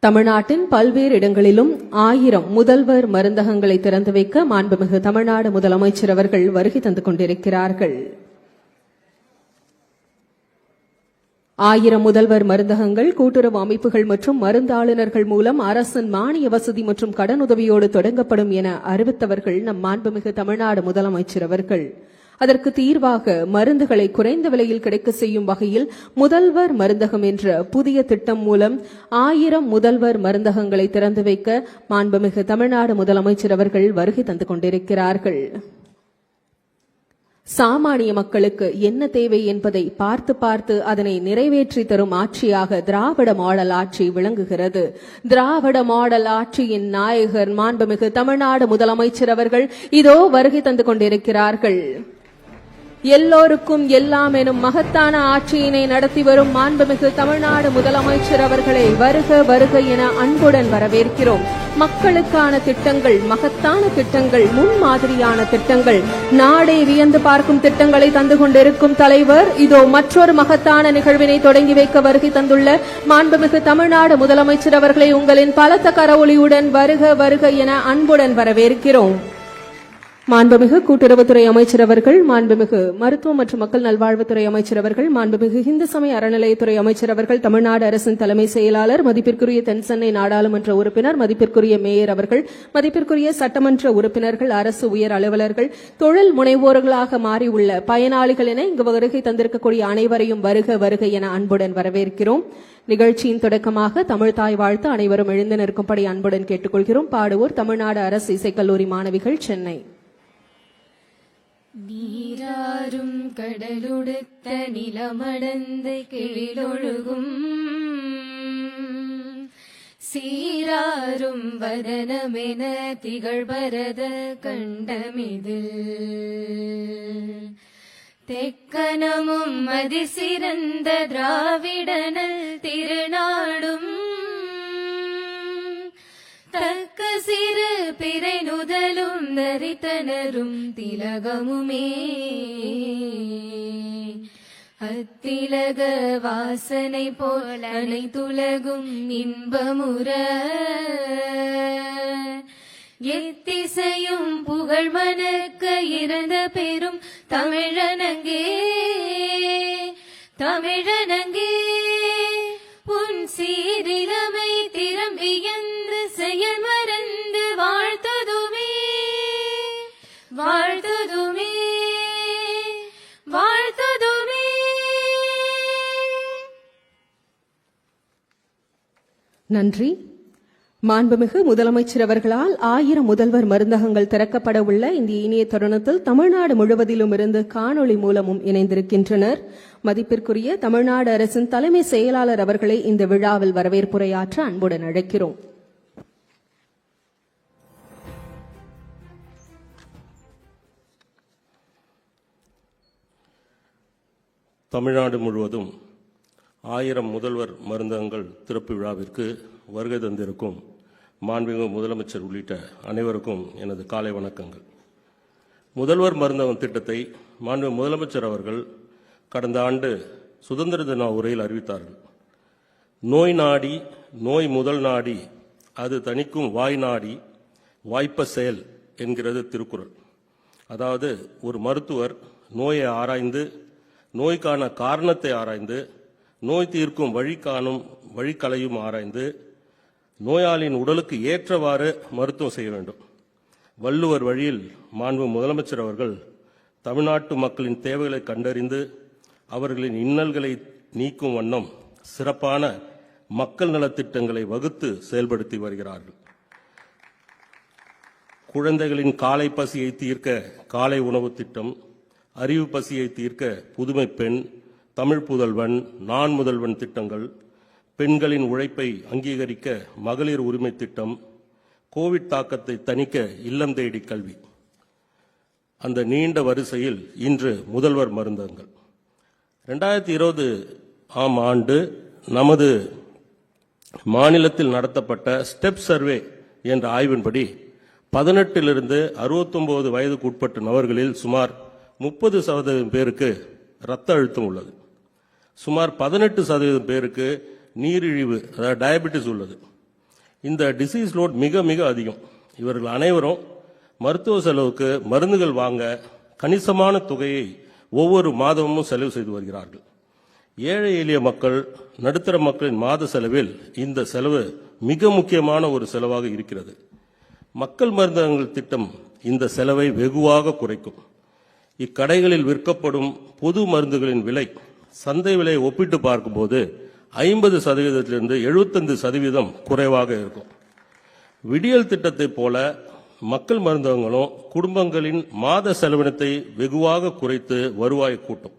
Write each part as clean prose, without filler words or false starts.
தமிழ்நாட்டின் பல்வேறு இடங்களிலும் 1000 முதல்வர் மருந்தகங்களை திறந்து வைக்க மாண்புமிகு தமிழ்நாடு முதலமைச்சர் அவர்கள் வருகை தந்து கொண்டிருக்கிறார்கள். 1000 முதல்வர் மருந்தகங்கள் கூட்டுறவு அமைப்புகள் மற்றும் மருந்தாளுநர்கள் மூலம் அரசின் மானிய வசதி மற்றும் கடனுதவியோடு தொடங்கப்படும் என அறிவித்தவர்கள் நம் மாண்புமிகு தமிழ்நாடு முதலமைச்சர் அவர்கள். அதற்கு தீர்வாக மருந்துகளை குறைந்த விலையில் கிடைக்க செய்யும் வகையில் முதல்வர் மருந்தகம் என்ற புதிய திட்டம் மூலம் 1000 முதல்வர் மருந்தகங்களை திறந்து வைக்க மாண்புமிகு தமிழ்நாடு முதலமைச்சர் அவர்கள் வருகை தந்து கொண்டிருக்கிறார்கள். சாமானிய மக்களுக்கு என்ன தேவை என்பதை பார்த்து அதனை நிறைவேற்றி தரும் ஆட்சியாக திராவிட மாடல் ஆட்சி விளங்குகிறது. திராவிட மாடல் ஆட்சியின் நாயகர் மாண்புமிகு தமிழ்நாடு முதலமைச்சர் அவர்கள் இதோ வருகை தந்து கொண்டிருக்கிறார்கள். எல்லோருக்கும் எல்லாம் எனும் மகத்தான ஆட்சியினை நடத்தி வரும் மாண்புமிகு தமிழ்நாடு முதலமைச்சர் அவர்களை வருக வருக என அன்புடன் வரவேற்கிறோம். மக்களுக்கான திட்டங்கள், மகத்தான திட்டங்கள், முன்மாதிரியான திட்டங்கள், நாடே வியந்து பார்க்கும் திட்டங்களை தந்து கொண்டிருக்கும் தலைவர் இதோ மற்றொரு மகத்தான நிகழ்வினை தொடங்கி வைக்க வருகை தந்துள்ள மாண்புமிகு தமிழ்நாடு முதலமைச்சர் அவர்களை உங்களின் பலத்த கரவொலியுடன் வருக வருக என அன்புடன் வரவேற்கிறோம். மாண்புமிகு கூட்டுறவுத்துறை அமைச்சர் அவர்கள், மாண்புமிகு மருத்துவம் மற்றும் மக்கள் நல்வாழ்வுத்துறை அமைச்சர் அவர்கள், மாண்புமிகு இந்து சமய அறநிலையத்துறை அமைச்சர் அவர்கள், தமிழ்நாடு அரசின் தலைமை செயலாளர், மதிப்பிற்குரிய தென்சென்னை நாடாளுமன்ற உறுப்பினர், மதிப்பிற்குரிய மேயர் அவர்கள், மதிப்பிற்குரிய சட்டமன்ற உறுப்பினர்கள், அரசு உயர் அலுவலர்கள், தொழில் முனைவோர்களாக மாறியுள்ள பயனாளிகள் என இங்கு வருகை தந்திருக்கக்கூடிய அனைவரையும் வருக வருக என அன்புடன் வரவேற்கிறோம். நிகழ்ச்சியின் தொடக்கமாக தமிழ்தாய் வாழ்த்து அனைவரும் எழுந்து நிற்கும்படி அன்புடன் கேட்டுக்கொள்கிறோம். பாடுவோர் தமிழ்நாடு அரசு இசைக்கல்லூரி மாணவிகள், சென்னை. நீராறும் கடலுடுத்த நிலமடந்த கிழிலொழுகும் சீராறும் வதனமென திகழ்பரத கண்டமிதில் தெக்கனமும் அதிசிறந்த திராவிடனல் திருநாடும் தக்க சிறு பிறை நுதலும் நரித்தனரும் திலகமுமே அத்திலக வாசனை போல் அனைத்துலகும் இன்பமுற எத்திசையும் புகழ் மணக்க இறந்த பெரும் தமிழனங்கே தமிழனங்கே உன் சீரிலமை திறம் வியந்து செயல் மறந்து வாழ்த்ததுமே வாழ்த்ததுமே வாழ்த்ததுமே. நன்றி. மாண்புமிகு முதலமைச்சர் அவர்களால் 1000 முதல்வர் மருந்தகங்கள் திறக்கப்பட உள்ள இந்த இனிய தருணத்தில் தமிழ்நாடு முழுவதிலும் இருந்து காணொளி மூலமும் இணைந்திருக்கின்றனர். மதிப்பிற்குரிய தமிழ்நாடு அரசின் தலைமை செயலாளர் அவர்களை இந்த விழாவில் வரவேற்புரையாற்ற அன்புடன் அழைக்கிறோம். தமிழ்நாடு முழுவதும் 1000 முதல்வர் மருந்தகங்கள் திறப்பு விழாவிற்கு வருகை தந்திருக்கும் மாண்புமிகு முதலமைச்சர் உள்ளிட்ட அனைவருக்கும் எனது காலை வணக்கங்கள். முதல்வர் மருந்தகம் திட்டத்தை மாண்புமிகு முதலமைச்சர் அவர்கள் கடந்த ஆண்டு சுதந்திர தின உரையில் அறிவித்தார்கள். நோய் நாடி நோய் முதல் நாடி அது தணிக்கும் வாய் நாடி வாய்ப்ப செயல் என்கிறது திருக்குறள். அதாவது ஒரு மருத்துவர் நோயை ஆராய்ந்து, நோய்க்கான காரணத்தை ஆராய்ந்து, நோய் தீர்க்கும் வழிகளையும் ஆராய்ந்து, நோயாளியின் உடலுக்கு ஏற்றவாறு மருத்துவம் செய்ய வேண்டும். வள்ளுவர் வழியில் மாண்பு முதலமைச்சர் அவர்கள் தமிழ்நாட்டு மக்களின் தேவைகளை கண்டறிந்து அவர்களின் இன்னல்களை நீக்கும் வண்ணம் சிறப்பான மக்கள் நலத்திட்டங்களை வகுத்து செயல்படுத்தி வருகிறார்கள். குழந்தைகளின் காலை பசியை தீர்க்க காலை உணவு திட்டம், அறிவு பசியை தீர்க்க புதுமை பெண், தமிழ் புதல்வன், நான் முதல்வன் திட்டங்கள், பெண்களின் உழைப்பை அங்கீகரிக்க மகளிர் உரிமை திட்டம், கோவிட் தாக்கத்தை தணிக்க இல்லம் தேடி கல்வி. அந்த நீண்ட வரிசையில் இன்று முதல்வர் மருந்தகங்கள். 2020 ஆம் ஆண்டு நமது மாநிலத்தில் நடத்தப்பட்ட ஸ்டெப் சர்வே என்ற ஆய்வின்படி 18 69 வயதுக்கு உட்பட்ட நபர்களில் சுமார் 30% பேருக்கு இரத்த அழுத்தம் உள்ளது. சுமார் 18% பேருக்கு நீரிழிவு, அதாவது டயபெட்டிஸ் உள்ளது. இந்த டிசீஸ் லோட் மிக மிக அதிகம். இவர்கள் அனைவரும் மருத்துவ செலவுக்கு மருந்துகள் வாங்க கணிசமான தொகையை ஒவ்வொரு மாதமும் செலவு செய்து வருகிறார்கள். ஏழை எளிய மக்கள், நடுத்தர மக்களின் மாத செலவில் இந்த செலவு மிக முக்கியமான ஒரு செலவாக இருக்கிறது. மக்கள் மருந்தகங்கள் திட்டம் இந்த செலவை வெகுவாக குறைக்கும். இக்கடைகளில் விற்கப்படும் பொது மருந்துகளின் விலை சந்தை விலையை ஒப்பிட்டு பார்க்கும்போது 50%லிருந்து 75% குறைவாக இருக்கும். விடியல் திட்டத்தை போல மக்கள் மருந்தகங்களும் குடும்பங்களின் மாத செலவினத்தை வெகுவாக குறைத்து வருவாயை கூட்டும்.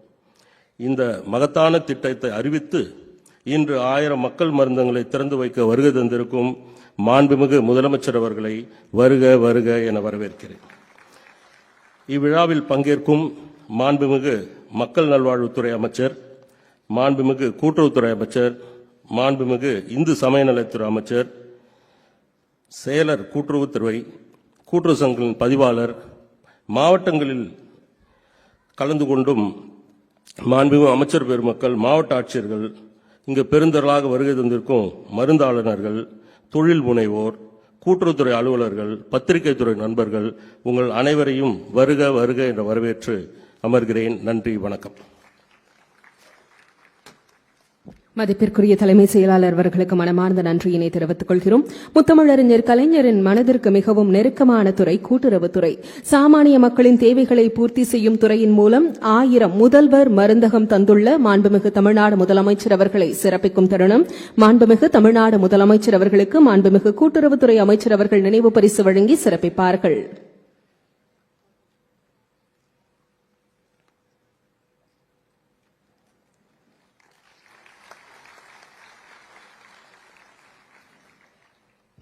இந்த மகத்தான திட்டத்தை அறிவித்து இன்று 1000 மக்கள் மருந்தகங்களை திறந்து வைக்க வருகை தந்திருக்கும் மாண்புமிகு முதலமைச்சர் அவர்களை வருக வருக என வரவேற்கிறேன். இவ்விழாவில் பங்கேற்கும் மாண்புமிகு மக்கள் நல்வாழ்வுத்துறை அமைச்சர், மாண்புமிகு கூட்டுறவுத்துறை அமைச்சர், மாண்புமிகு இந்து சமய நலத்துறை அமைச்சர், செயலர் கூட்டுறவுத்துறை, கூட்டுறவு சங்கங்களின் பதிவாளர், மாவட்டங்களில் கலந்து கொண்டும் மாண்புமிகு அமைச்சர் பெருமக்கள், மாவட்ட ஆட்சியர்கள், இங்கு பெருந்தரலாக வருகை தந்திருக்கும் மருந்தாளுநர்கள், தொழில் முனைவோர், கூட்டுறவுத்துறை அலுவலர்கள், பத்திரிகை துறை நண்பர்கள், உங்கள் அனைவரையும் வருக வருக என்ற வரவேற்று அமர்கிறேன். நன்றி, வணக்கம். மதிப்பிற்குரிய தலைமை செயலாளர் அவர்களுக்கு மனமார்ந்த நன்றியினை தெரிவித்துக் கொள்கிறோம். முத்தமிழறிஞர் கலைஞரின் மனதிற்கு மிகவும் நெருக்கமான துறை கூட்டுறவுத்துறை. சாமானிய மக்களின் தேவைகளை பூர்த்தி செய்யும் துறையின் மூலம் 1000 முதல்வர் மருந்தகம் தந்துள்ள மாண்புமிகு தமிழ்நாடு முதலமைச்சர் அவர்களை சிறப்பிக்கும் தருணம். மாண்புமிகு தமிழ்நாடு முதலமைச்சர் அவர்களுக்கு மாண்புமிகு கூட்டுறவுத்துறை அமைச்சர் அவர்கள் நினைவு பரிசு வழங்கி சிறப்பிப்பார்கள்.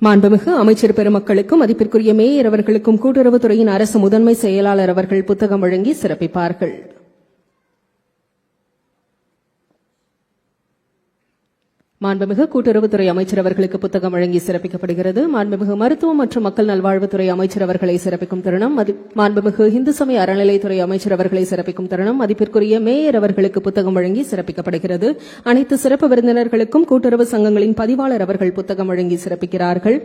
மாண்புமிகு அமைச்சர் பெருமக்களுக்கும் மதிப்பிற்குரிய மேயர் அவர்களுக்கும் கூட்டுறவுத்துறையின் அரசு முதன்மை செயலாளர் அவர்கள் புத்தகம் வழங்கி சிறப்பிப்பார்கள். மாண்புமிகு கூட்டுறவுத்துறை அமைச்சர் அவர்களுக்கு புத்தகம் வழங்கி சிறப்பிக்கப்படுகிறது. மாண்புமிகு மருத்துவம் மற்றும் மக்கள் நல்வாழ்வுத்துறை அமைச்சர் அவர்களை சிறப்பிக்கும் தருணம். மாண்புமிகு இந்து சமய அறநிலைத்துறை அமைச்சர் அவர்களை சிறப்பிக்கும் தருணம். மதிப்பிற்குரிய மேயர் அவர்களுக்கு புத்தகம் வழங்கி சிறப்பிக்கப்படுகிறது. அனைத்து சிறப்பு விருந்தினர்களுக்கும் கூட்டுறவு சங்கங்களின் பதிவாளர் அவர்கள் புத்தகம் வழங்கி சிறப்பிக்கிறார்கள்.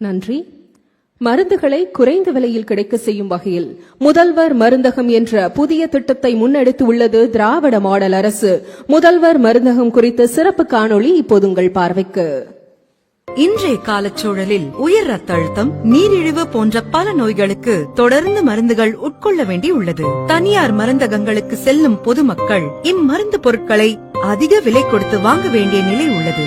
நன்றி. மருந்துகளை குறைந்த விலையில் கிடைக்க செய்யும் வகையில் முதல்வர் மருந்தகம் என்ற புதிய திட்டத்தை முன்னெடுத்து உள்ளது திராவிட மாடல் அரசு. முதல்வர் மருந்தகம் குறித்த சிறப்பு காணொளி இப்போது உங்கள் பார்வைக்கு. இன்றைய காலச்சூழலில் உயர் ரத்த அழுத்தம், நீரிழிவு போன்ற பல நோய்களுக்கு தொடர்ந்து மருந்துகள் உட்கொள்ள வேண்டி உள்ளது. தனியார் மருந்தகங்களுக்கு செல்லும் பொதுமக்கள் இம்மருந்து பொருட்களை அதிக விலை கொடுத்து வாங்க வேண்டிய நிலை உள்ளது.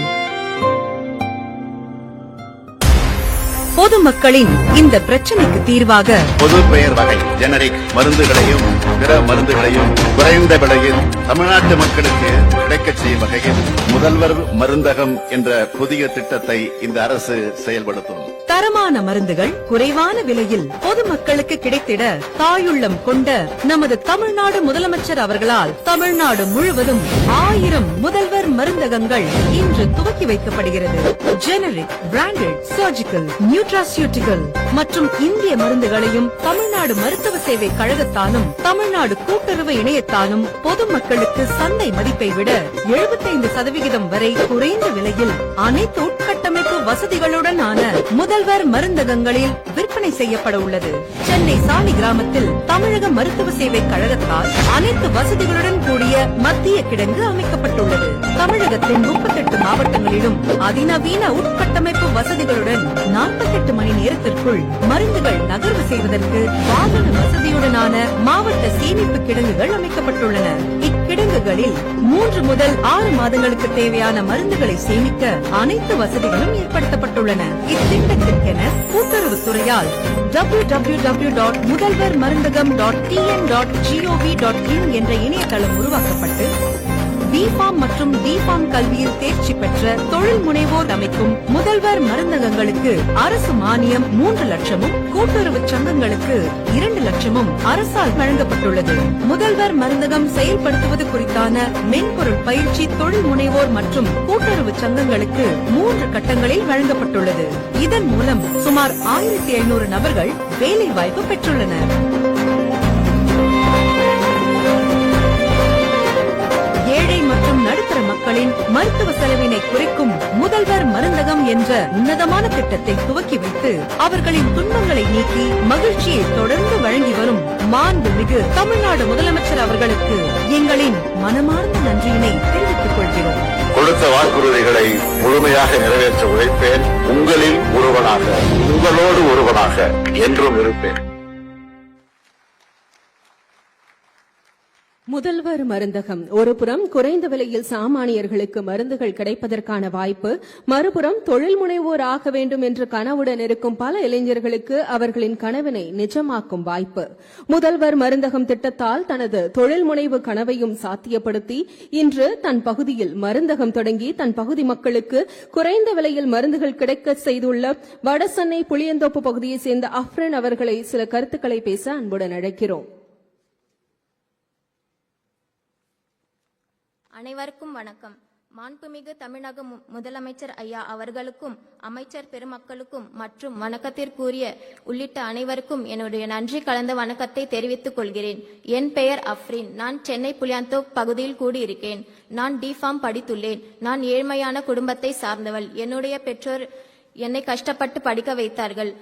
பொதுமக்களின் இந்த பிரச்சனைக்கு தீர்வாக பொது பெயர் வகை ஜெனரிக் மருந்துகளையும் பிற மருந்துகளையும் குறைந்த விலையில் தமிழ்நாட்டு மக்களுக்கு கிடைக்கச் செய்யும் வகையில் முதல்வர் மருந்தகம் என்ற புதிய திட்டத்தை இந்த அரசு செயல்படுத்தும். தரமான மருந்துகள் குறைவான விலையில் பொதுமக்களுக்கு கிடைத்திட தாயுள்ளம் கொண்ட நமது தமிழ்நாடு முதலமைச்சர் அவர்களால் தமிழ்நாடு முழுவதும் 1000 முதல்வர் மருந்தகங்கள் இன்று துவக்கி வைக்கப்படுகிறது. ஜெனரிக், பிராண்டட், சர்ஜிக்கல், நியூட்ராசியூட்டிக்கல் மற்றும் இந்திய மருந்துகளையும் தமிழ்நாடு மருத்துவ சேவை கழகத்தாலும் தமிழ்நாடு கூட்டுறவு இணையத்தாலும் பொதுமக்களுக்கு சந்தை மதிப்பை விட 75% வரை குறைந்த விலையில் அனைத்து உட்கட்டமைப்பு வசதிகளுடன் ஆன முதல்வர் மருந்தகங்களில் விற்பனை செய்யப்பட உள்ளது. சென்னை சாலி கிராமத்தில் தமிழக மருத்துவ சேவை கழகத்தால் அனைத்து வசதிகளுடன் கூடிய மத்திய கிடங்கு அமைக்கப்பட்டுள்ளது. தமிழகத்தின் 38 மாவட்டங்களிலும் அதிநவீன உட்கட்டமைப்பு வசதிகளுடன் 48 மணி நேரத்திற்குள் மருந்துகள் நகர்வு செய்வதற்கு வாகன வசதியுடனான மாவட்ட சேமிப்பு கிடங்குகள் அமைக்கப்பட்டுள்ளன. இக்கிடங்குகளில் 3 முதல் 6 மாதங்களுக்கு தேவையான மருந்துகளை சேமிக்க அனைத்து வசதிகளும் ஏற்படுத்தப்பட்டுள்ளன. இத்திட்டத்திற்கென கூட்டுறவுத்துறையால் www.முதல்வர்மருந்தகம்.tn.gov.in என்ற இணையதளம் உருவாக்கப்பட்டு B.Pharm மற்றும் D.Pharm கல்வியில் தேர்ச்சி பெற்ற தொழில் முனைவோர் அமைக்கும் முதல்வர் மருந்தகங்களுக்கு அரசு மானியம் 3 லட்சமும் கூட்டுறவு சங்கங்களுக்கு 2 லட்சமும் அரசால் வழங்கப்பட்டுள்ளது. முதல்வர் மருந்தகம் செயல்படுத்துவது குறித்தான மென்பொருள் பயிற்சி தொழில் முனைவோர் மற்றும் கூட்டுறவு சங்கங்களுக்கு 3 கட்டங்களில் வழங்கப்பட்டுள்ளது. இதன் மூலம் சுமார் 1700 நபர்கள் வேலை வாய்ப்பு பெற்றுள்ளனர். ஏழை மற்றும் நடுத்தர மக்களின் மருத்துவ செலவினை குறைக்கும் முதல்வர் மருந்தகம் என்ற உன்னதமான திட்டத்தை துவக்கி வைத்து அவர்களின் துன்பங்களை நீக்கி மகிழ்ச்சியை தொடர்ந்து வழங்கி வரும் மாண்புமிகு தமிழ்நாடு முதலமைச்சர் அவர்களுக்கு எங்களின் மனமார்ந்த நன்றியினை தெரிவித்துக் கொள்கிறோம். கொடுத்த வாக்குறுதிகளை முழுமையாக நிறைவேற்ற உழைப்பேன். உங்களில் ஒருவனாக, உங்களோடு ஒருவனாக என்றும் இருப்பேன். முதல்வர் மருந்தகம் ஒருபுறம் குறைந்த விலையில் சாமானியர்களுக்கு மருந்துகள் கிடைப்பதற்கான வாய்ப்பு, மறுபுறம் தொழில் முனைவோர் ஆக வேண்டும் என்ற கனவுடன் இருக்கும் பல இளைஞர்களுக்கு அவர்களின் கனவினை நிஜமாக்கும் வாய்ப்பு. முதல்வர் மருந்தகம் திட்டத்தால் தனது தொழில் முனைவு கனவையும் சாத்தியப்படுத்தி இன்று தன் பகுதியில் மருந்தகம் தொடங்கி தன் பகுதி மக்களுக்கு குறைந்த விலையில் மருந்துகள் கிடைக்க செய்துள்ள வடசென்னை புளியந்தோப்பு பகுதியைச் சேர்ந்த அஃப்ரின் அவர்களை சில கருத்துக்களை பேச அன்புடன் அழைக்கிறோம். அனைவருக்கும் வணக்கம். மாண்புமிகு தமிழக முதலமைச்சர் ஐயா அவர்களுக்கும் அமைச்சர் பெருமக்களுக்கும் மற்றும் வணக்கத்திற்குரிய உள்ளிட்ட அனைவருக்கும் என்னுடைய நன்றி கலந்த வணக்கத்தை தெரிவித்துக் கொள்கிறேன். என் பெயர் அஃப்ரின். நான் சென்னை புளியந்தோப் பகுதியில் கூடியிருக்கேன். நான் D.Pharm படித்துள்ளேன். நான் ஏழ்மையான குடும்பத்தை சார்ந்தவள். என்னுடைய பெற்றோர் என்னை கஷ்டப்பட்டு படிக்க வைத்தார்கள்.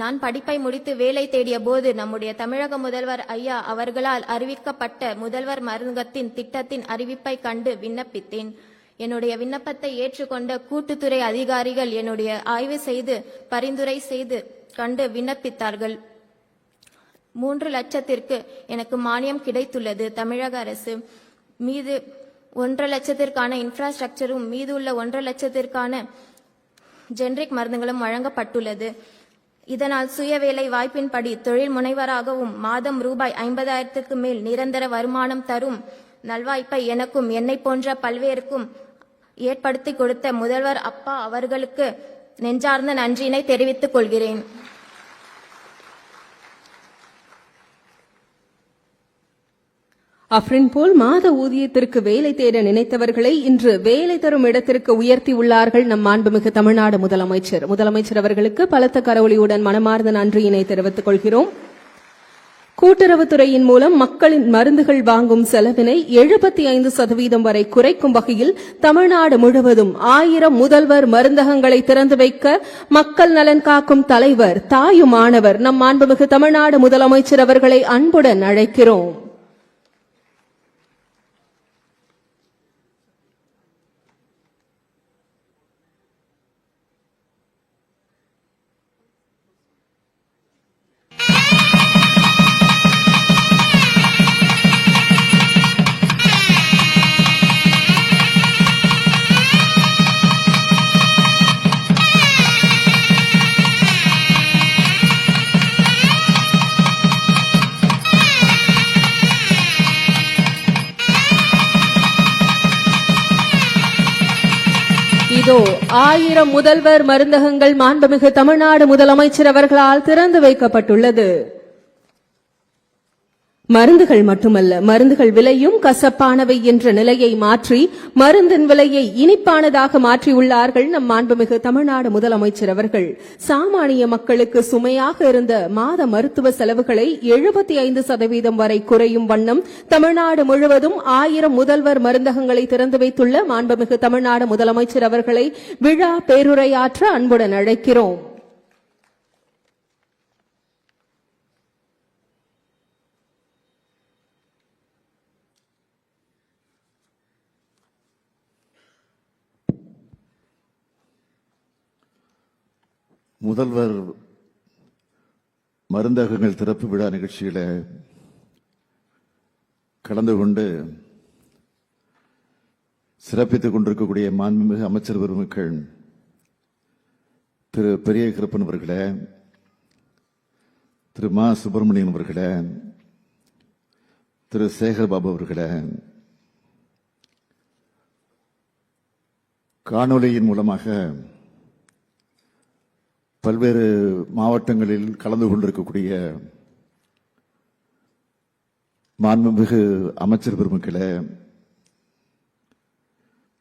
நான் படிப்பை முடித்து வேலை தேடிய போது நம்முடைய தமிழக முதல்வர் ஐயா அவர்களால் அறிவிக்கப்பட்ட முதல்வர் மருந்தகத்தின் திட்டத்தின் அறிவிப்பை கண்டு விண்ணப்பித்தேன். என்னுடைய விண்ணப்பத்தை ஏற்றுக்கொண்ட கூட்டுத்துறை அதிகாரிகள் என்னுடைய ஆய்வு செய்து பரிந்துரை செய்து கண்டு விண்ணப்பித்தார்கள். 3 லட்சத்திற்கு எனக்கு மானியம் கிடைத்துள்ளது. தமிழக அரசு மீது 1.5 லட்சத்திற்கான இன்ஃப்ராஸ்ட்ரக்சரும் மீது உள்ள 1.5 லட்சத்திற்கான ஜெனரிக் மருந்துகளும் வழங்கப்பட்டுள்ளது. இதனால் சுய வேலை வாய்ப்பின்படி தொழில் முனைவராகவும் மாதம் ரூபாய் 50,000க்கு மேல் நிரந்தர வருமானம் தரும் நல்வாய்ப்பை எனக்கும் என்னை போன்ற பல்வேறுக்கும் ஏற்படுத்தி கொடுத்த முதல்வர் அப்பா அவர்களுக்கு நெஞ்சார்ந்த நன்றியினை தெரிவித்துக் கொள்கிறேன். அஃப்ரின் போல் மாத ஊதியத்திற்கு வேலை தேட நினைத்தவர்களை இன்று வேலை தரும் இடத்திற்கு உயர்த்தி உள்ளார்கள் நம் மாண்புமிகு தமிழ்நாடு முதலமைச்சர். முதலமைச்சர் அவர்களுக்கு பலத்த கரவொலியுடன் மனமார்ந்த நன்றியினை தெரிவித்துக் கொள்கிறோம். கூட்டுறவுத்துறையின் மூலம் மக்களின் மருந்துகள் வாங்கும் செலவினை 75% வரை குறைக்கும் வகையில் தமிழ்நாடு முழுவதும் 1000 முதல்வர் மருந்தகங்களை திறந்து வைக்க மக்கள் நலன் காக்கும் தலைவர் தாயுமானவர் நம் மாண்புமிகு தமிழ்நாடு முதலமைச்சர் அவர்களை அன்புடன் அழைக்கிறோம். இதோ 1000 முதல்வர் மருந்தகங்கள் மாண்புமிகு தமிழ்நாடு முதலமைச்சர் அவர்களால் திறந்து வைக்கப்பட்டுள்ளது. மருந்துகள் மட்டுமல்ல, மருந்துகள் விலையும் கசப்பானவை என்ற நிலையை மாற்றி மருந்தின் விலையை இனிப்பானதாக மாற்றியுள்ளார்கள் நம் மாண்புமிகு தமிழ்நாடு முதலமைச்சர் அவர்கள். சாமானிய மக்களுக்கு சுமையாக இருந்த மாத மருத்துவ செலவுகளை 75% வரை குறையும் வண்ணம் தமிழ்நாடு முழுவதும் 1000 முதல்வர் மருந்தகங்களை திறந்து வைத்துள்ள மாண்புமிகு தமிழ்நாடு முதலமைச்சர் அவர்களை விழா பேருரையாற்ற அன்புடன் அழைக்கிறோம். முதல்வர் மருந்தகங்கள் திறப்பு விழா நிகழ்ச்சியில கலந்து கொண்டு சிறப்பித்துக் கொண்டிருக்கக்கூடிய மாண்புமிகு அமைச்சர் பெருமக்கள் திரு பெரிய கருப்பன் அவர்களே, திரு மா சுப்பிரமணியன் அவர்களே, திரு சேகர்பாபு அவர்களே, காணொளியின் மூலமாக பல்வேறு மாவட்டங்களில் கலந்து கொண்டிருக்கக்கூடிய மாண்புமிகு அமைச்சர் பெருமக்களே,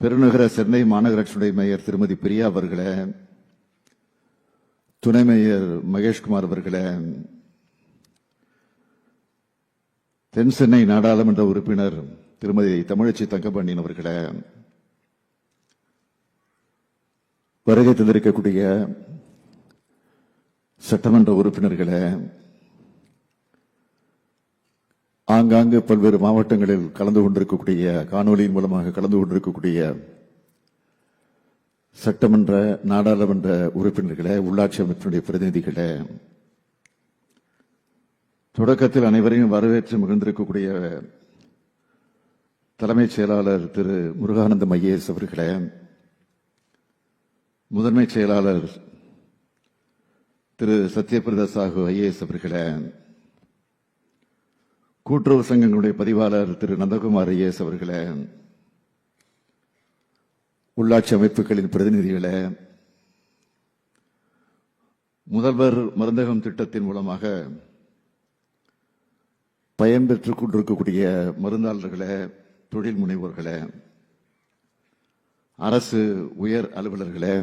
பெருநகர சென்னை மாநகராட்சியுடைய மேயர் திருமதி பிரியா அவர்களே, துணை மேயர் மகேஷ்குமார் அவர்களே, தென் சென்னை நாடாளுமன்ற உறுப்பினர் திருமதி தமிழச்சி தங்கபாண்டியன் அவர்களே, வருகை தந்திருக்கக்கூடிய சட்டமன்ற உறுப்பினர்களே, ஆங்காங்கு பல்வேறு மாவட்டங்களில் கலந்து கொண்டிருக்கக்கூடிய காணொலியின் மூலமாக கலந்து கொண்டிருக்கக்கூடிய சட்டமன்ற நாடாளுமன்ற உறுப்பினர்களே, உள்ளாட்சி அமைப்பினுடைய பிரதிநிதிகளே, தொடக்கத்தில் அனைவரையும் வரவேற்று மகிழ்ந்திருக்கக்கூடிய தலைமைச் செயலாளர் திரு முருகானந்தம் ஐஏஎஸ் அவர்களே, முதன்மை செயலாளர் திரு சத்யபிரதா சாஹூ ஐஏஎஸ் அவர்களே, கூட்டுறவு சங்கங்களுடைய பதிவாளர் திரு நந்தகுமார் ஐஏஎஸ் அவர்களே, உள்ளாட்சி அமைப்புகளின் பிரதிநிதிகளே, முதல்வர் மருந்தகம் திட்டத்தின் மூலமாக பயன்பெற்றுக் கொண்டிருக்கக்கூடிய மருந்தாளர்களே, தொழில் முனைவோர்களே, அரசு உயர் அலுவலர்களே,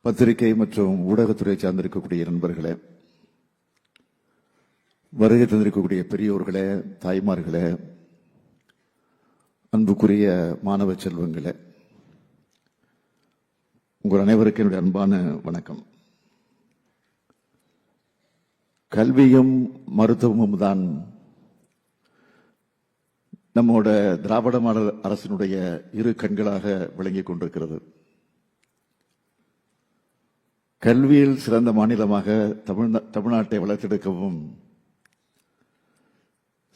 பத்திரிகை மற்றும் ஊடகத்துறை சார்ந்திருக்கக்கூடிய நண்பர்களே, வருகை தந்திருக்கக்கூடிய பெரியோர்களே, தாய்மார்களே, அன்புக்குரிய மாணவ செல்வங்களே, உங்கள் அனைவருக்கும் என்னுடைய அன்பான வணக்கம். கல்வியும் மருத்துவமும் தான் நம்மோட திராவிட மாடல் அரசினுடைய இரு கண்களாக விளங்கிக் கொண்டிருக்கிறது. கல்வியில் சிறந்த மாநிலமாக தமிழ்நாட்டை வளர்த்தெடுக்கவும்,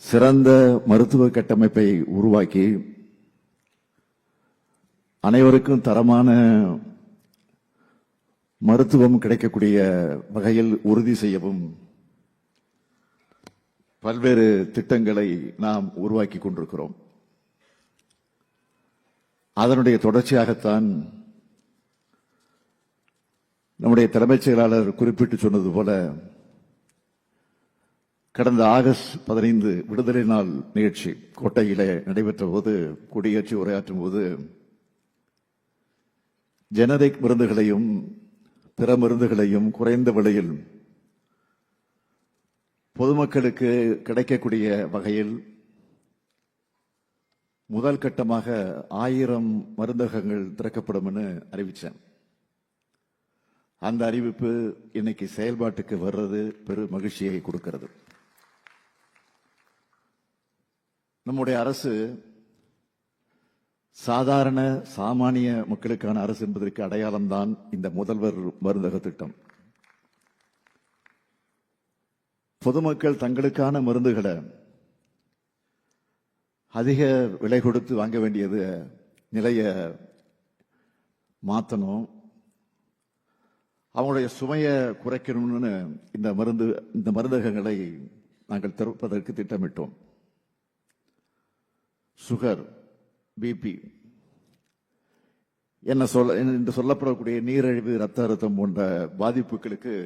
சிறந்த மருத்துவ கட்டமைப்பை உருவாக்கி அனைவருக்கும் தரமான மருத்துவம் கிடைக்கக்கூடிய வகையில் உறுதி செய்யவும் பல்வேறு திட்டங்களை நாம் உருவாக்கி கொண்டிருக்கிறோம். அதனுடைய தொடர்ச்சியாகத்தான் நம்முடைய தலைமைச் செயலாளர் குறிப்பிட்டு சொன்னது போல, கடந்த ஆகஸ்ட் 15 விடுதலை நாள் நிகழ்ச்சி கோட்டையிலே நடைபெற்ற போது, கொடியேற்றி உரையாற்றும் போது, ஜெனரிக் மருந்துகளையும் பிற மருந்துகளையும் குறைந்த விலையில் பொதுமக்களுக்கு கிடைக்கக்கூடிய வகையில் முதல் கட்டமாக 1000 மருந்தகங்கள் திறக்கப்படும் என அறிவித்தேன். அந்த அறிவிப்பு இன்னைக்கு செயல்பாட்டுக்கு வர்றது பெரும் மகிழ்ச்சியை கொடுக்கிறது. நம்முடைய அரசு சாதாரண சாமானிய மக்களுக்கான அரசு என்பதற்கு அடையாளம்தான் இந்த முதல்வர் மருந்தக திட்டம். பொதுமக்கள் தங்களுக்கான மருந்துகளை அதிக விலை கொடுத்து வாங்க வேண்டியது நிலைய மாற்றணும், அவங்களுடைய சுமையை குறைக்கணும்னு இந்த மருந்தகங்களை நாங்கள் திறப்பதற்கு திட்டமிட்டோம். சுகர், பிபி என்று சொல்லப்படக்கூடிய நீரிழிவு, ரத்த அழுத்தம் போன்ற பாதிப்புகளுக்கு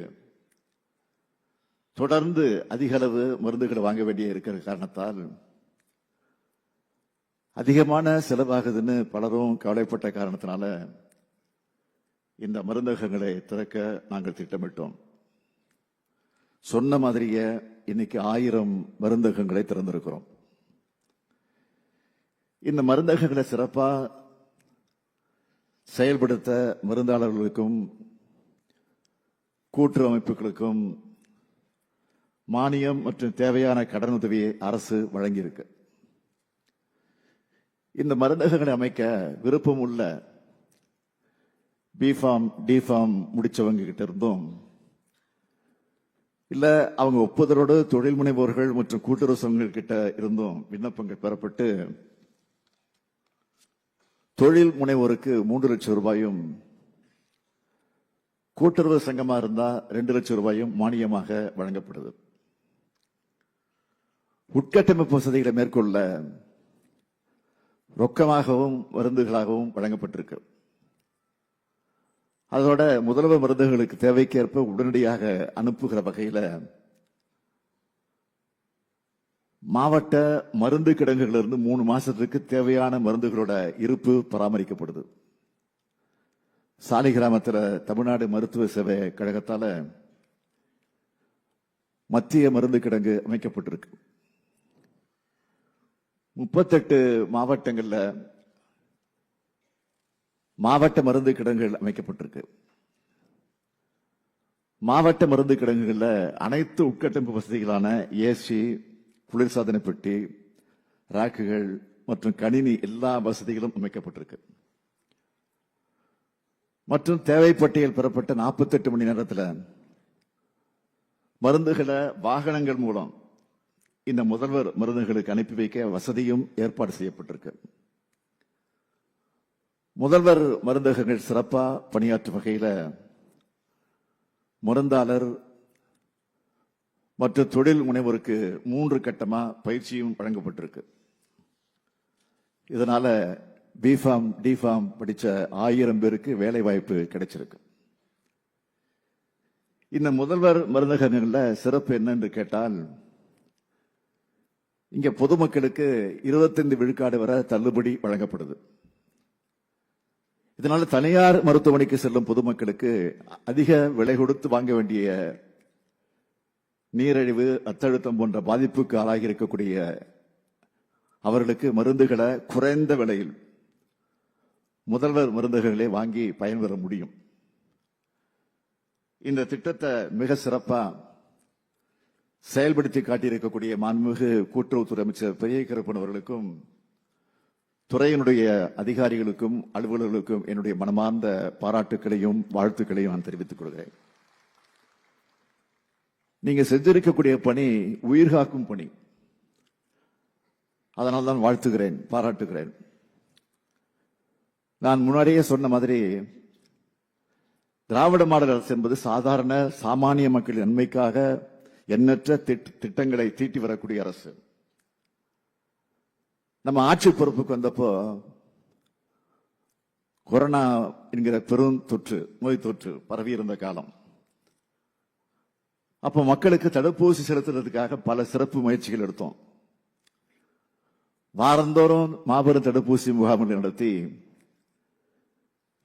தொடர்ந்து அதிக அளவு மருந்துகளை வாங்க வேண்டிய இருக்கிற காரணத்தால் அதிகமான செலவாகுதுன்னு பலரும் கவலைப்பட்ட காரணத்தினால இந்த மருந்தகங்களை திறக்க நாங்கள் திட்டமிட்டோம். சொன்ன மாதிரியே இன்னைக்கு 1000 மருந்தகங்களை திறந்திருக்கிறோம். இந்த மருந்தகங்களை சிறப்பா செயல்படுத்த மருந்தாளர்களுக்கும் கூட்டுறவு அமைப்புகளுக்கும் மானியம் மற்றும் தேவையான கடனுதவியை அரசு வழங்கியிருக்கு. இந்த மருந்தகங்களை அமைக்க விருப்பம் உள்ள பிஃபார்ம், டிஃபார்ம் முடிச்சவங்க கிட்ட இருந்தும், இல்ல அவங்க ஒப்புதலோடு தொழில் முனைவோர்கள் மற்றும் கூட்டுறவு சங்கங்கள் கிட்ட இருந்தும் விண்ணப்பங்கள் பெறப்பட்டு தொழில் முனைவோருக்கு 3 லட்சம் ரூபாயும், கூட்டுறவு சங்கமா இருந்தா 2 லட்சம் ரூபாயும் மானியமாக வழங்கப்படுது. உட்கட்டமைப்பு வசதிகளை மேற்கொள்ள ரொக்கமாகவும் மருந்துகளாகவும் வழங்கப்பட்டிருக்கு. அதோட முதல்வர் மருந்துகளுக்கு தேவைக்கேற்ப உடனடியாக அனுப்புகிற வகையில் மாவட்ட மருந்து கிடங்குகளிலிருந்து 3 மாசத்துக்கு தேவையான மருந்துகளோட இருப்பு பராமரிக்கப்படுது. சாலிகிராமத்தில் தமிழ்நாடு மருத்துவ சேவை கழகத்தால மத்திய மருந்து கிடங்கு அமைக்கப்பட்டிருக்கு. 38 மாவட்டங்கள்ல மாவட்ட மருந்து கிடங்குகள் அமைக்கப்பட்டிருக்கு. மாவட்ட மருந்து கிடங்குகள்ல அனைத்து உட்கட்டமைப்பு வசதிகளான ஏசி, குளிர்சாதன பெட்டி, ராக்குகள் மற்றும் கணினி எல்லா வசதிகளும் அமைக்கப்பட்டிருக்கு. மற்றும் தேவைப்பட்டியல் பெறப்பட்ட 48 மணி நேரத்தில் மருந்துகளை வாகனங்கள் மூலம் இந்த முதல்வர் மருந்துகளுக்கு அனுப்பி வைக்க வசதியும் ஏற்பாடு செய்யப்பட்டிருக்கு. முதல்வர் மருந்தகங்கள் சிறப்பா பணியாற்றும் வகையில் மருந்தாளர் மற்றும் தொழில் முனைவோருக்கு 3 கட்டமா பயிற்சியும் வழங்கப்பட்டிருக்கு. இதனால பிஃபார்ம், டிஃபார்ம் படிச்ச 1000 பேருக்கு வேலை வாய்ப்பு கிடைச்சிருக்கு. இந்த முதல்வர் மருந்தகங்கள்ல சிறப்பு என்னன்னு கேட்டால், இங்க பொதுமக்களுக்கு 25 விழுக்காடு வரை தள்ளுபடி வழங்கப்படுது. இதனால தனியார் மருத்துவமனைக்கு செல்லும் பொதுமக்களுக்கு அதிக விலை கொடுத்து வாங்க வேண்டிய நீரிழிவு, ரத்த அழுத்தம் போன்ற பாதிப்புக்கு ஆளாகி இருக்கக்கூடிய அவர்களுக்கு மருந்துகளை குறைந்த விலையில் முதல்வர் மருந்துகளை வாங்கி பயன்பெற முடியும். இந்த திட்டத்தை மிக சிறப்பா செயல்படுத்தி காட்டியிருக்கக்கூடிய மாண்புமிகு கூட்டுறவுத்துறை அமைச்சர் பெரிய கருப்பன் அவர்களுக்கும் துறையினுடைய அதிகாரிகளுக்கும் அலுவலர்களுக்கும் என்னுடைய மனமார்ந்த பாராட்டுக்களையும் வாழ்த்துக்களையும் நான் தெரிவித்துக் கொள்கிறேன். நீங்க செஞ்சிருக்கக்கூடிய பணி உயிர்காக்கும் பணி. அதனால் தான் வாழ்த்துகிறேன், பாராட்டுகிறேன். நான் முன்னாடியே சொன்ன மாதிரி திராவிட மாடல் அரசு என்பது சாதாரண சாமானிய மக்களின் நன்மைக்காக எண்ணற்ற திட்டங்களை தீட்டி வரக்கூடிய அரசு. நம்ம ஆட்சி பொறுப்புக்கு வந்தப்போ கொரோனா என்கிற பெரும் தொற்று, நோய் தொற்று பரவி இருந்த காலம். அப்போ மக்களுக்கு தடுப்பூசி செலுத்துறதுக்காக பல சிறப்பு முயற்சிகள் எடுத்தோம். வாரந்தோறும் மாபெரும் தடுப்பூசி முகாம்கள் நடத்தி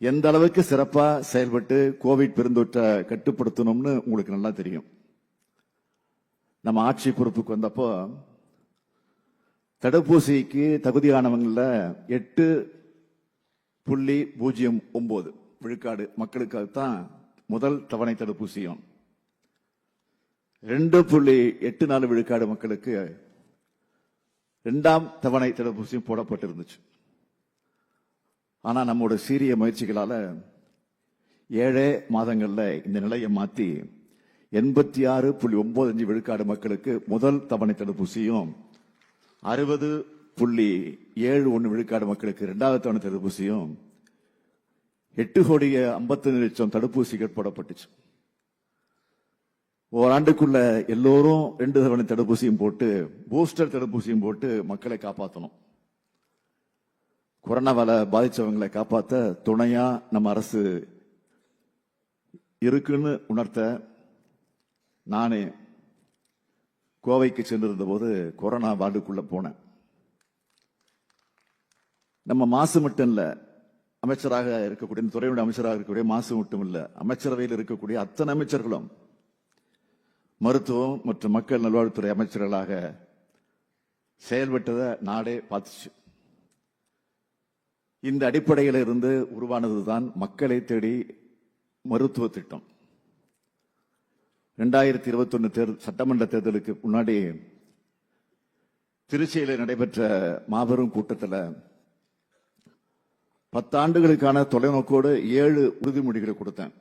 எந்த அளவுக்கு சிறப்பா செயல்பட்டு கோவிட் பெருந்தொற்றை கட்டுப்படுத்தணும்னு உங்களுக்கு நல்லா தெரியும். நம்ம ஆட்சி பொறுப்புக்கு வந்தப்போ தடுப்பூசிக்கு தகுதியானவங்கள 8.09 விழுக்காடு மக்களுக்காகத்தான் முதல் தவணை தடுப்பூசியும், 2.84 விழுக்காடு மக்களுக்கு 2ஆம் தவணை தடுப்பூசியும் போடப்பட்டிருந்துச்சு. ஆனா நம்மோட சீரிய முயற்சிகளால 7 மாதங்கள்ல இந்த நிலையை மாத்தி 86.95 விழுக்காடு மக்களுக்கு முதல் தவணை தடுப்பூசியும், 60.71 விழுக்காடு மக்களுக்கு 2வது தவணை தடுப்பூசியும், 8,55,00,000 தடுப்பூசிகள் போடப்பட்டுச்சு. ஓராண்டுக்குள்ள எல்லோரும் 2 தவணை தடுப்பூசியும் போட்டு, பூஸ்டர் தடுப்பூசியும் போட்டு மக்களை காப்பாற்றணும். கொரோனாவால பாதிச்சவங்களை காப்பாற்ற துணையா நம்ம அரசு இருக்குன்னு உணர்த்த நானே கோவைக்கு சென்றிருந்த போது கொரோனா வார்டுக்குள்ள போனேன். நம்ம மாசு மட்டும் இல்ல, அமைச்சராக இருக்கக்கூடிய துறையுடைய அமைச்சராக இருக்கக்கூடிய மாசு மட்டும் இல்ல, அமைச்சரவையில் இருக்கக்கூடிய அத்தனை அமைச்சர்களும் மருத்துவம் மற்றும் மக்கள் நல்வாழ்வுத்துறை அமைச்சர்களாக செயல்பட்டதை நாடே பார்த்துச்சு. இந்த அடிப்படையில் இருந்து உருவானதுதான் மக்களை தேடி மருத்துவ திட்டம். 2021 சட்டமன்ற தேர்தலுக்கு முன்னாடி திருச்சியில் நடைபெற்ற மாபெரும் கூட்டத்தில் 10 ஆண்டுகளுக்கான தொலைநோக்கோடு 7 உறுதிமொழிகளை கொடுத்தேன்.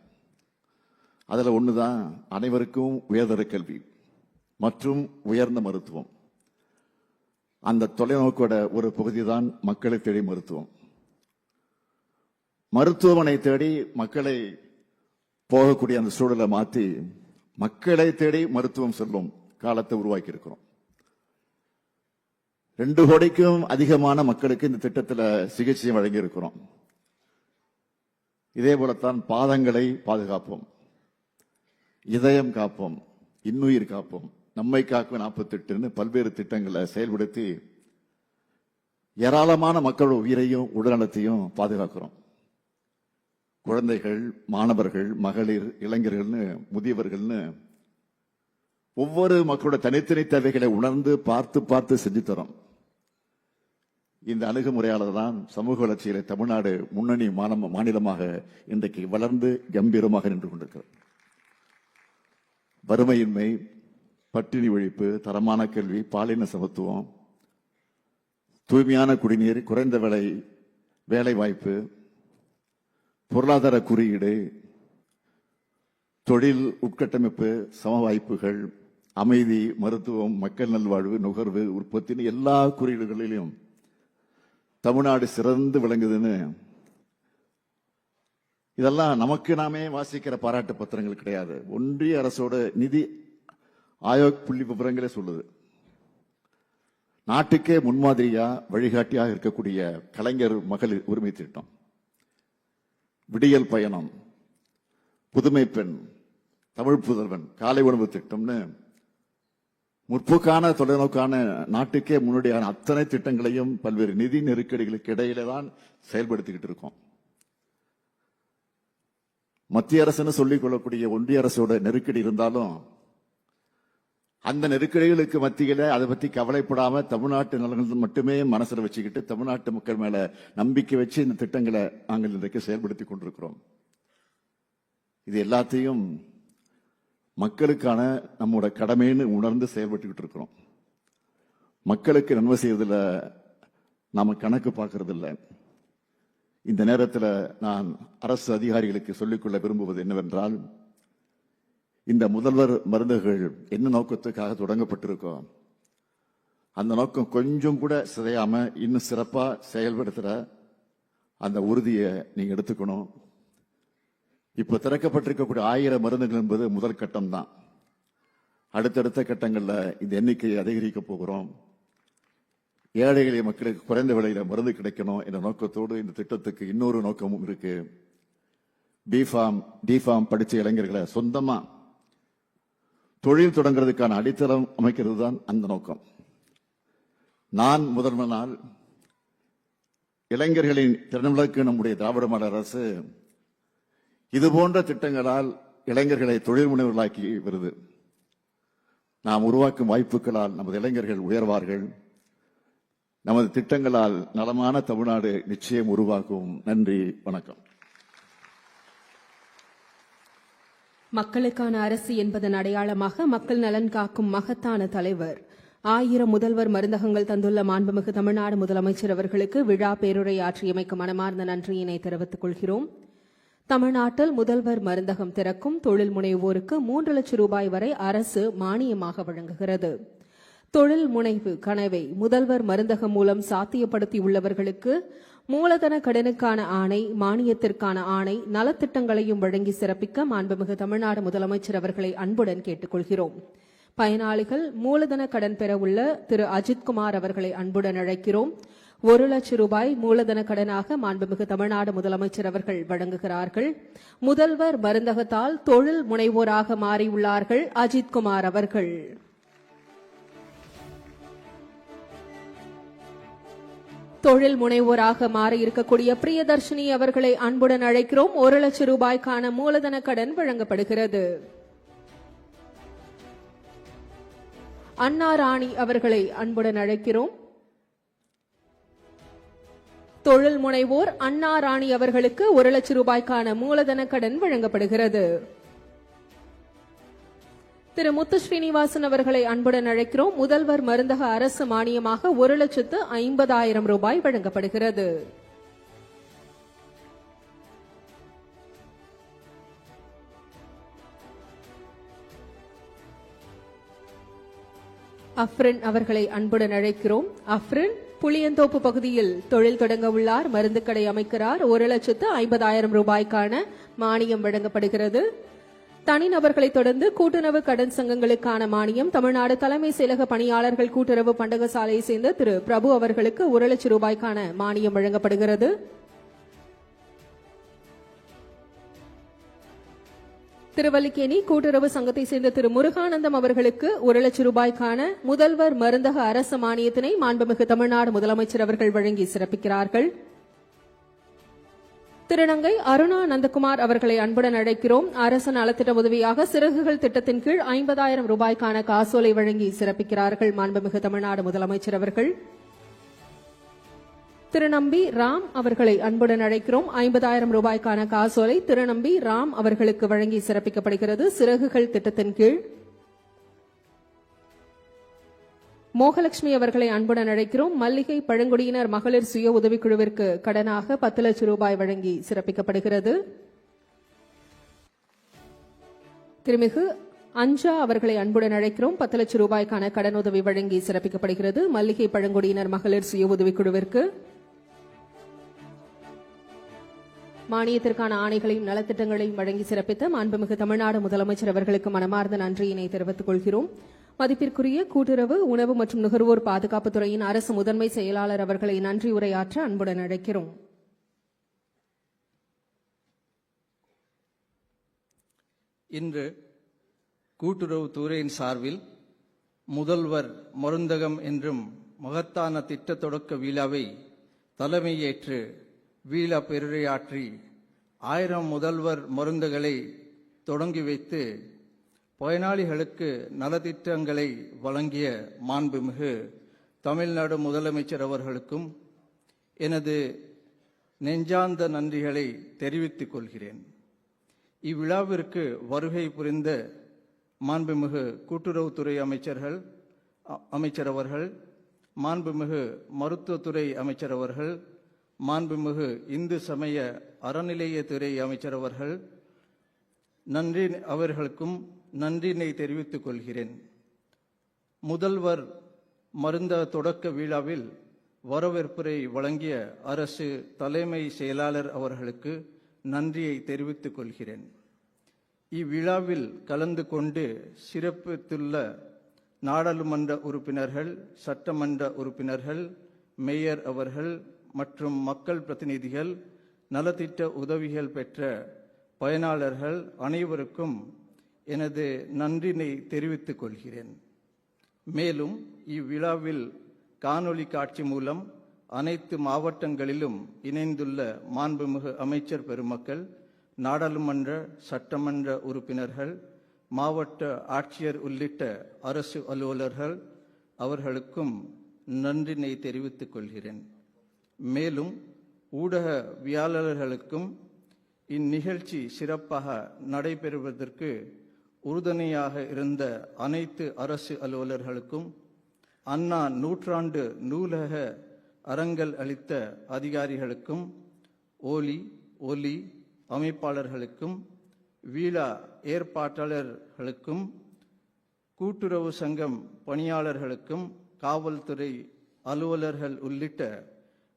அதுல ஒண்ணுதான் அனைவருக்கும் உயர்தர கல்வி மற்றும் உயர்ந்த மருத்துவம். அந்த தொலைநோக்கோட ஒரு பகுதி தான் மக்களை தேடி மருத்துவம். மருத்துவமனை தேடி மக்களை போகக்கூடிய அந்த சூழலை மாற்றி மக்களை தேடி மருத்துவம் செல்லும் காலத்தை உருவாக்கி இருக்கிறோம். 2 கோடிக்கும் அதிகமான மக்களுக்கு இந்த திட்டத்தில் சிகிச்சை வழங்கி இருக்கிறோம். இதே போலத்தான் பாதங்களை பாதுகாப்போம், இதயம் காப்போம், இன்னுயிர் காப்போம், நம்மை காக்கும் 48 பல்வேறு திட்டங்களை செயல்படுத்தி ஏராளமான மக்களோட உயிரையும் உடல்நலத்தையும் பாதுகாக்கிறோம். குழந்தைகள், மாணவர்கள், மகளிர், இளைஞர்கள்னு முதியவர்கள்னு ஒவ்வொரு மக்களோட தனித்தனி தேவைகளை உணர்ந்து பார்த்து பார்த்து செஞ்சு தரோம். இந்த அணுகுமுறையாளர் தான் சமூக வளர்ச்சியில தமிழ்நாடு முன்னணி மாநிலமாக இன்றைக்கு வளர்ந்து கம்பீரமாக நின்று கொண்டிருக்கிறது. வறுமையின்மை, பட்டினி ஒழிப்பு, தரமான கல்வி, பாலின சமத்துவம், தூய்மையான குடிநீர், குறைந்த விலை வேலை வாய்ப்பு, பொருளாதார குறியீடு, தொழில் உட்கட்டமைப்பு, சம வாய்ப்புகள், அமைதி, மருத்துவம், மக்கள் நல்வாழ்வு, நுகர்வு, உற்பத்தின்னு எல்லா குறியீடுகளிலும் தமிழ்நாடு சிறந்து விளங்குதுன்னு இதெல்லாம் நமக்கு நாமே வாசிக்கிற பாராட்டு பத்திரங்கள் கிடையாது. ஒன்றிய அரசோட நிதி ஆயோக் புள்ளி விவரங்களே சொல்லுது. நாட்டுக்கே முன்மாதிரியா வழிகாட்டியாக இருக்கக்கூடிய கலைஞர் மகளிர் உரிமை திட்டம், விடியல் பயணம், புதுமை பெண், தமிழ் புதல்வன், காலை உணவு திட்டம்னு முற்போக்கான தொலைநோக்கான நாட்டுக்கே முன்னோடியான அத்தனை திட்டங்களையும் பல்வேறு நிதி நெருக்கடிகளுக்கு இடையில தான் செயல்படுத்திக்கிட்டு இருக்கோம். மத்திய அரசுன்னு சொல்லிக் கொள்ளக்கூடிய ஒன்றிய அரசோட நெருக்கடி இருந்தாலும் அந்த நெருக்கடிகளுக்கு மத்தியில அதை பத்தி கவலைப்படாம தமிழ்நாட்டு நலன்கள் மட்டுமே மனசுல வச்சுக்கிட்டு தமிழ்நாட்டு மக்கள் மேல நம்பிக்கை வச்சு இந்த திட்டங்களை நாங்கள் இன்றைக்கு செயல்படுத்தி கொண்டிருக்கிறோம். இது எல்லாத்தையும் மக்களுக்கான நம்மோட கடமைன்னு உணர்ந்து செயல்பட்டுக்கிட்டு இருக்கிறோம். மக்களுக்கு நன்மை செய்வதில் நாம கணக்கு பார்க்கறது இல்லை. இந்த நேரத்தில் நான் அரசு அதிகாரிகளுக்கு சொல்லிக்கொள்ள விரும்புவது என்னவென்றால், இந்த முதல்வர் மருந்துகள் என்ன நோக்கத்துக்காக தொடங்கப்பட்டிருக்கோ அந்த நோக்கம் கொஞ்சம் கூட சிதையாம இன்னும் சிறப்பா செயல்படுத்துற அந்த உறுதியை நீங்க எடுத்துக்கணும். இப்ப திறக்கப்பட்டிருக்கக்கூடிய 1000 மருந்துகள் என்பது முதல் கட்டம் தான். அடுத்தடுத்த கட்டங்கள்ல இந்த எண்ணிக்கையை அதிகரிக்க போகிறோம். ஏழை எளிய மக்களுக்கு குறைந்த விலையில மருந்து கிடைக்கணும் என்ற நோக்கத்தோடு இந்த திட்டத்துக்கு இன்னொரு நோக்கமும் இருக்கு. டிஃபார்ம் படிச்ச இளைஞர்களை சொந்தமா தொழில் தொடங்குறதுக்கான அடித்தளம் அமைக்கிறது தான் அந்த நோக்கம். நான் முதல்வனால் இளைஞர்களின் திறன்களுக்கு நம்முடைய திராவிட மாடல் அரசு இது போன்ற திட்டங்களால் இளைஞர்களை தொழில் முனைவர்களாக்கி வருது. நாம் உருவாக்கும் வாய்ப்புகளால் நமது இளைஞர்கள் உயர்வார்கள். நமது திட்டங்களால் நலமான தமிழ்நாடு நிச்சயம் உருவாக்கும். நன்றி, வணக்கம். மக்களுக்கான அரசு என்பதன் அடையாளமாக மக்கள் நலன் காக்கும் மகத்தான தலைவர், 1000 முதல்வர் மருந்தகங்கள் தந்துள்ள மாண்புமிகு தமிழ்நாடு முதலமைச்சர் அவர்களுக்கு விழா பேருரை ஆற்றியமைக்கு மனமார்ந்த நன்றியினை தெரிவித்துக் கொள்கிறோம். தமிழ்நாட்டில் முதல்வர் மருந்தகம் திறக்கும் தொழில் முனைவோருக்கு 3 லட்சம் ரூபாய் வரை அரசு மானியமாக வழங்குகிறது. தொழில் முனைவு கனவை முதல்வர் மருந்தகம் மூலம் சாத்தியப்படுத்தியுள்ளவர்களுக்கு மூலதன கடனுக்கான ஆணை, மானியத்திற்கான ஆணை, நலத்திட்டங்களையும் வழங்கி சிறப்பிக்க மாண்புமிகு தமிழ்நாடு முதலமைச்சர் அவர்களை அன்புடன் கேட்டுக்கொள்கிறோம். பயனாளிகள் மூலதன கடன் பெற உள்ள திரு அஜித்குமார் அவர்களை அன்புடன் அழைக்கிறோம். 1 லட்சம் ரூபாய் மூலதன கடனாக மாண்புமிகு தமிழ்நாடு முதலமைச்சர் அவர்கள் வழங்குகிறார்கள். முதல்வர் மருந்தகத்தால் தொழில் முனைவோராக மாறியுள்ளார்கள் அஜித்குமார் அவர்கள். தொழில் முனைவோராக மாறி இருக்கக்கூடிய பிரியதர்ஷினி அவர்களை அன்புடன் அழைக்கிறோம். 1 லட்சம் ரூபாய்க்கான மூலதன கடன் வழங்கப்படுகிறது. அண்ணா ராணி அவர்களை அன்புடன் அழைக்கிறோம். தொழில் முனைவோர் அண்ணா ராணி அவர்களுக்கு 1 லட்சம் ரூபாய்க்கான மூலதன கடன் வழங்கப்படுகிறது. திரு முத்து ஸ்ரீனிவாசன் அவர்களை அன்புடன் அழைக்கிறோம். முதல்வர் மருந்தக அரசு மானியமாக 1,50,000 ரூபாய் வழங்கப்படுகிறது. அஃப்ரின் அவர்களை அன்புடன் அழைக்கிறோம். அஃப்ரின் புளியந்தோப்பு பகுதியில் தொழில் தொடங்க உள்ளார். மருந்து கடை அமைக்கிறார். 1,50,000 ரூபாய்க்கான மானியம் வழங்கப்படுகிறது. தனிநபர்களை தொடர்ந்து கூட்டுறவு கடன் சங்கங்களுக்கான மானியம் தமிழ்நாடு தலைமை செயலக பணியாளர்கள் கூட்டுறவு பண்டகசாலையை சேர்ந்த திரு பிரபு அவர்களுக்கு 1 லட்சம் ரூபாய்க்கான மானியம் வழங்கப்படுகிறது. திருவல்லிக்கேணி கூட்டுறவு சங்கத்தை சேர்ந்த திரு முருகானந்தம் அவர்களுக்கு 1 லட்சம் ரூபாய்க்கான முதல்வர் மருந்தக அரசு மானியத்தினை மாண்புமிகு தமிழ்நாடு முதலமைச்சர் அவர்கள் வழங்கி சிறப்பிக்கிறார்கள். திருநங்கை அருணா நந்தகுமார் அவர்களை அன்புடன் அழைக்கிறோம். அரசு நலத்திட்ட உதவியாக சிறகுகள் திட்டத்தின் கீழ் 50,000 ரூபாய்க்கான காசோலை வழங்கி சிறப்பிக்கிறார்கள் மாண்புமிகு தமிழ்நாடு முதலமைச்சர் அவர்கள். திருநம்பி ராம் அவர்களை அன்புடன் அழைக்கிறோம். 50,000 ரூபாய்க்கான காசோலை திருநம்பி ராம் அவர்களுக்கு வழங்கி சிறப்பிக்கப்படுகிறது சிறகுகள் திட்டத்தின் கீழ். மோகலட்சுமி அவர்களை அன்புடன் அழைக்கிறோம். மல்லிகை பழங்குடியினர் மகளிர் சுய உதவிக்குழுவிற்கு கடனாக 10 லட்சம் ரூபாய் வழங்கி சிறப்பிக்கப்படுகிறது. திருமிகு அஞ்சா அவர்களை அன்புடன் அழைக்கிறோம். 10 லட்சம் ரூபாய்க்கான கடனுதவி வழங்கி சிறப்பிக்கப்படுகிறது மல்லிகை பழங்குடியினர் மகளிர் சுய உதவிக்குழுவிற்கு. மானியத்திற்கான ஆணைகளையும் நலத்திட்டங்களையும் வழங்கி சிறப்பித்த மாண்புமிகு தமிழ்நாடு முதலமைச்சர் அவர்களுக்கு மனமார்ந்த நன்றியினை தெரிவித்துக் கொள்கிறோம். மதிப்பிற்குரிய கூட்டுறவு உணவு மற்றும் நுகர்வோர் பாதுகாப்புத்துறையின் அரசு முதன்மை செயலாளர் அவர்களை நன்றி உரையாற்ற அன்புடன் அழைக்கிறோம். இன்று கூட்டுறவுத்துறையின் சார்பில் முதல்வர் மருந்தகம் என்றும் மகத்தான திட்ட தொடக்க விழாவை தலைமையேற்று வீழா பெருரையாற்றி 1000 முதல்வர் மருந்துகளை தொடங்கி வைத்து பயனாளிகளுக்கு நலத்திட்டங்களை வழங்கிய மாண்புமிகு தமிழ்நாடு முதலமைச்சர் அவர்களுக்கும் எனது நெஞ்சார்ந்த நன்றிகளை தெரிவித்துக் கொள்கிறேன். இவ்விழாவிற்கு வருகை புரிந்த மாண்புமிகு கூட்டுறவுத்துறை அமைச்சர் அவர்கள், மாண்புமிகு மருத்துவத்துறை அமைச்சர் அவர்கள், மாண்புமிகு இந்து சமய அறநிலையத்துறை அமைச்சர் அவர்கள் அவர்களுக்கும் நன்றினை தெரிவித்துக் கொள்கிறேன். முதல்வர் மருந்த தொடக்க விழாவில் வரவேற்புரை வழங்கிய அரசு தலைமை செயலாளர் அவர்களுக்கு நன்றியை தெரிவித்துக் கொள்கிறேன். இவ்விழாவில் கலந்து கொண்டு சிறப்பித்துள்ள நாடாளுமன்ற உறுப்பினர்கள், சட்டமன்ற உறுப்பினர்கள், மேயர் அவர்கள் மற்றும் மக்கள் பிரதிநிதிகள், நலத்திட்ட உதவிகள் பெற்ற பயனாளர்கள் அனைவருக்கும் எனது நன்றினை தெரிவித்துக் கொள்கிறேன். மேலும் இவ்விழாவில் காணொளி காட்சி மூலம் அனைத்து மாவட்டங்களிலும் இணைந்துள்ள மாண்புமிகு அமைச்சர் பெருமக்கள், நாடாளுமன்ற சட்டமன்ற உறுப்பினர்கள், மாவட்ட ஆட்சியர் உள்ளிட்ட அரசு அலுவலர்கள் அவர்களுக்கும் நன்றினை தெரிவித்துக் கொள்கிறேன். மேலும் ஊடகவியலாளர்களுக்கும் இந்நிகழ்ச்சி சிறப்பாக நடைபெறுவதற்கு உறுதுணையாக இருந்த அனைத்து அரசு அலுவலர்களுக்கும், அண்ணா நூற்றாண்டு நூலக அரங்கல் அளித்த அதிகாரிகளுக்கும், ஒலி அமைப்பாளர்களுக்கும், விழா ஏற்பாட்டாளர்களுக்கும், கூட்டுறவு சங்கம் பணியாளர்களுக்கும், காவல்துறை அலுவலர்கள் உள்ளிட்ட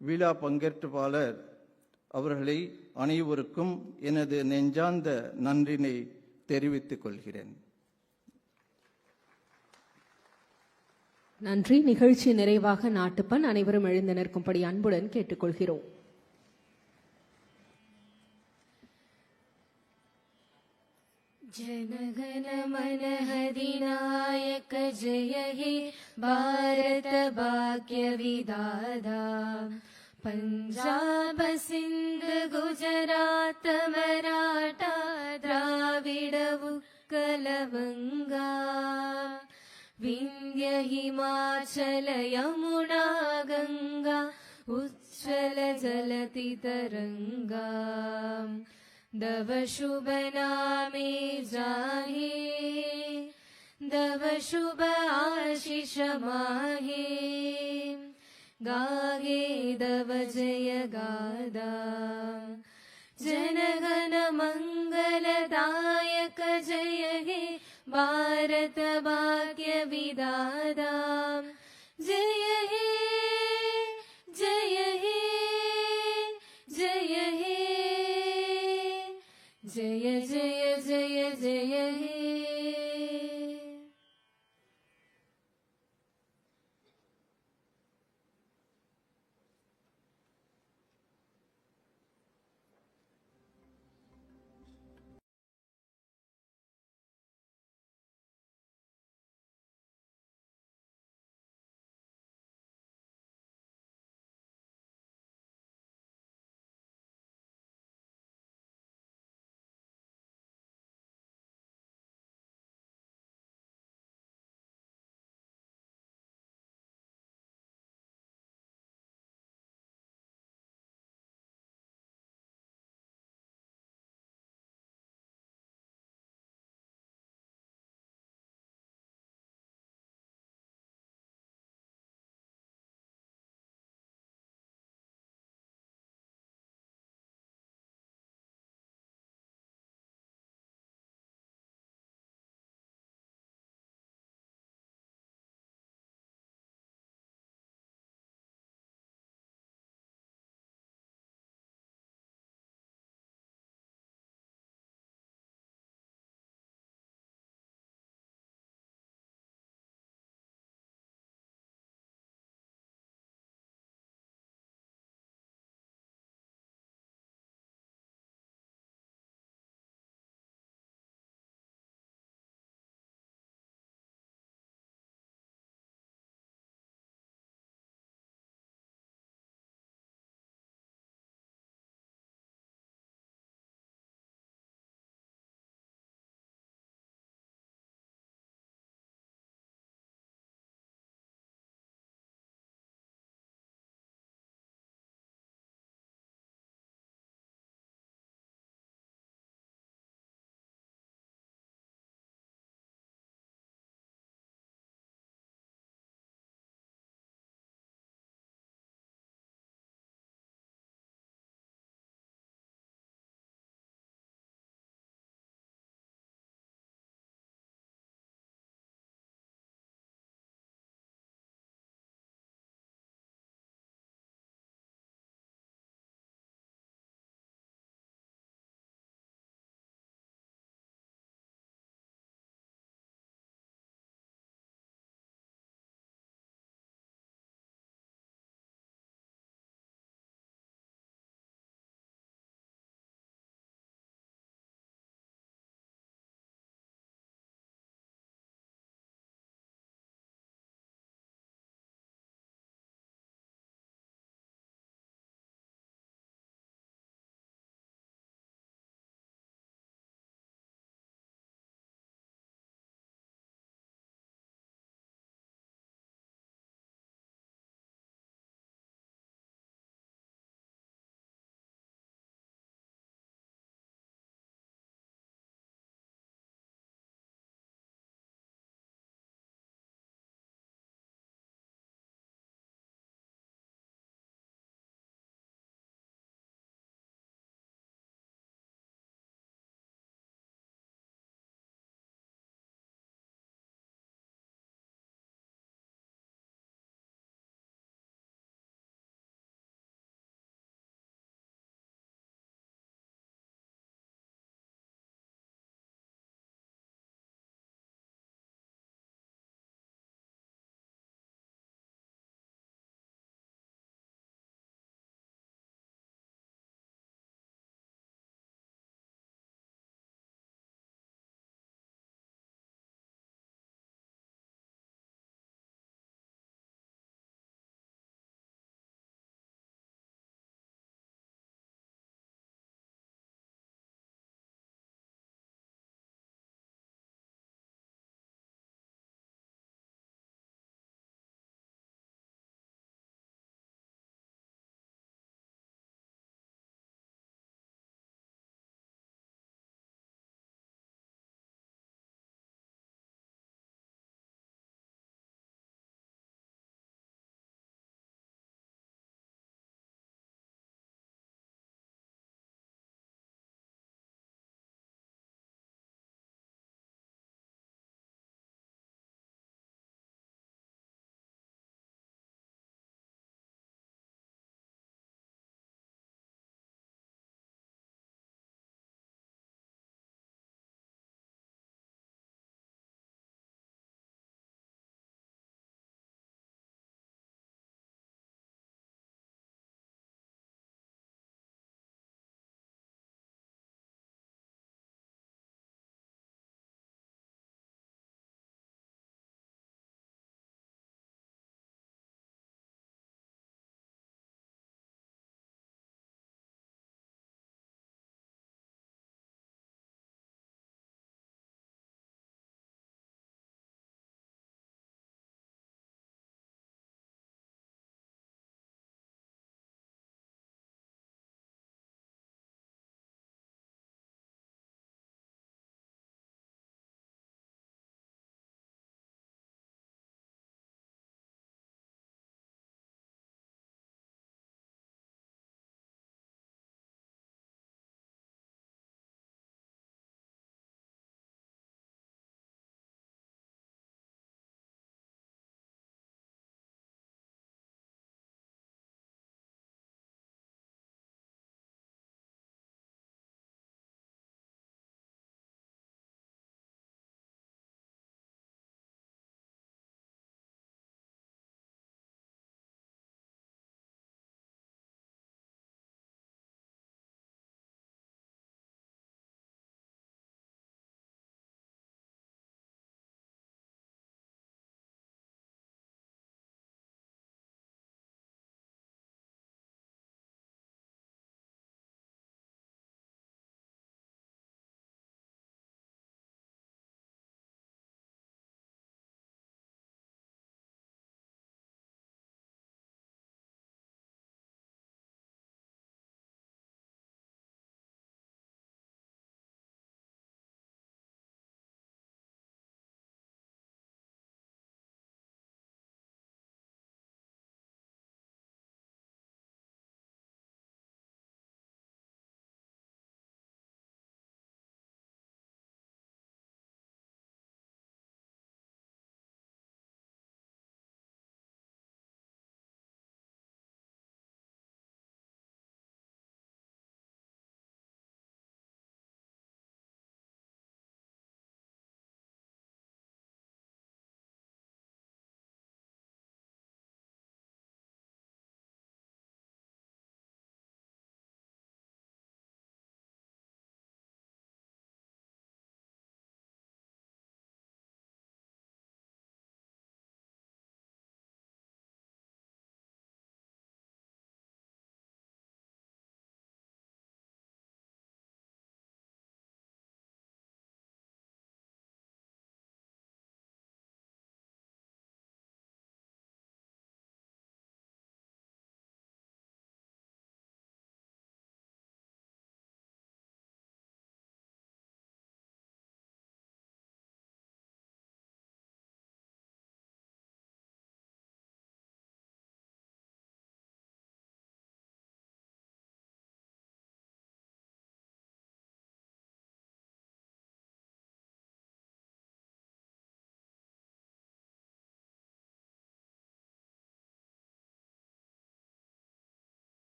விழா பங்கேற்பாளர் அவர்களை அனைவருக்கும் எனது நெஞ்சார்ந்த நன்றினை தெரிவித்துக் கொள்கிறேன். நன்றி. நிகழ்ச்சி நிறைவாக நாட்டுப்பண் அனைவரும் எழுந்து நிற்கும்படி அன்புடன் கேட்டுக்கொள்கிறோம். जनगण मन अधिनायक जय हे भारत भाग्य विधाता पंजाब सिंध गुजरात मराठा द्राविड उत्कल गंगा विंध्य हिमाचल यमुना गंगा उच्चल जलति तरंगा दव शुभ नामे जाहे दव शुभ आशीष माहे गाहे दव जय गादा जनगण मंगलदायक जय हे भारत भाग्य विधाता